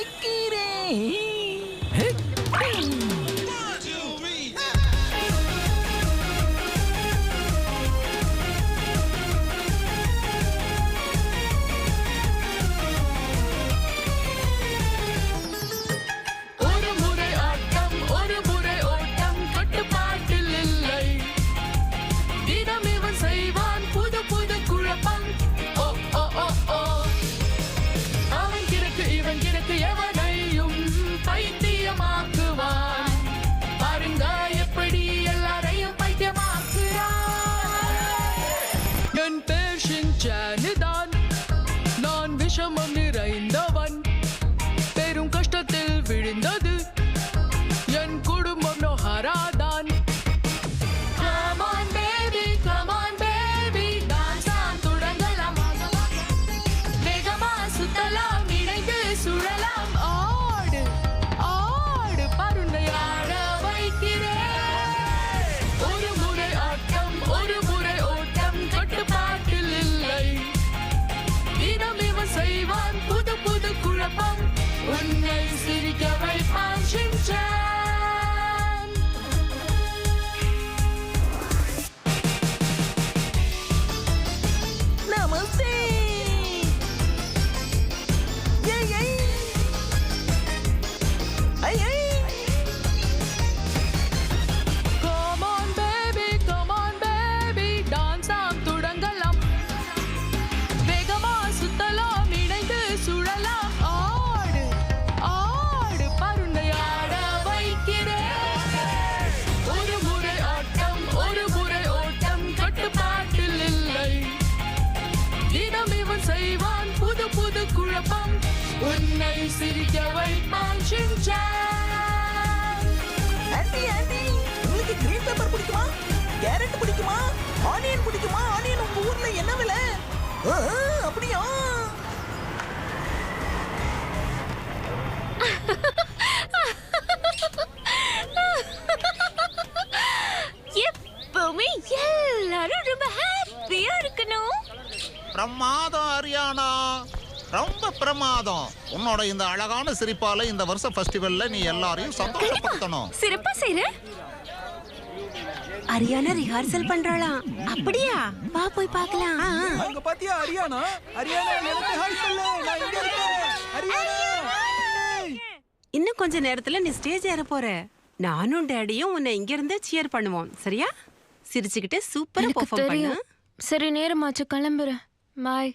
இருக்கிறேன். விஷமம் நிறைந்தவன் பெரும் கஷ்டத்தில் விழுந்தது என் குடும்பம் நோஹராதான். Come on baby, dance on தொடங்கலாம். வேகமா சுத்தலாம், இணைந்து சுழலாம். ஆடு ஆடு பருண்டை ஆட வைக்கிறேன். ஒரு முறை ஆட்டம், ஒரு முறை ஓட்டம், கட்டுப்பாட்டில் இல்லை. தினம் இவன் செய்வான் புது புது குழப்பம், உன்னை சிரிக்க வைப்பான் ஷின்சான். நமஸ்தே. ஏய் ஏய் ஐ ஐ. Come on baby, டான்ஸ் ஆம் தொடங்கலாம். வேகமா சுத்தலாம், இணைந்து சுழலாம். ஆடு ஆடு பருண்டை ஆட வைக்கிறேன். ஒரு முறை ஆட்டம், ஒரு முறை ஓட்டம், கட்டுப்பாட்டில் இல்லை. தினம் இவன் செய்வான் புது புது குழப்பம், உன்னை சிரிக்க வைப்பான் ஷின்சான். ஆண்டி உங்களுக்கு கிரீன் பெப்பர் பிடிக்குமா, கேரட் பிடிக்குமா, ஆனியன் பிடிக்குமா? ஆனியன் உங்க ஊர்ல என்ன விலை? அப்படியா? எப்பவுமே எல்லாரும் ரொம்ப ஹாப்பியா இருக்கணும். பிரமாதம் ஹரியானா, ரொம்ப பிரமாதம். உன்னோட இந்த அழகான சிரிப்பால இந்த வருஷ ஃபெஸ்டிவல்ல நீ எல்லாரையும் சந்தோஷப்படுத்தணும். சிறப்பா செய்ற. அரியானா ரிஹர்சல் பண்றாளாம். அப்படியா? வா போய் பார்க்கலாம். அங்க பாத்தியா ஹரியானா? ஹரியானா எனக்கு ஹாய் சொல்லு. நான் இங்க இருக்கேன். ஹரியானா. இன்னும் கொஞ்ச நேரத்துல நீ ஸ்டேஜ் ஏற போற. நானும் டேடியும் உன்னை இங்க இருந்து சியர் பண்ணுவோம். சரியா? சிரிச்சுக்கிட்டே சூப்பரா பெர்ஃபார்ம் பண்ணு. சரி, நேரமாச்சு, கிளம்புறேன். பாய்.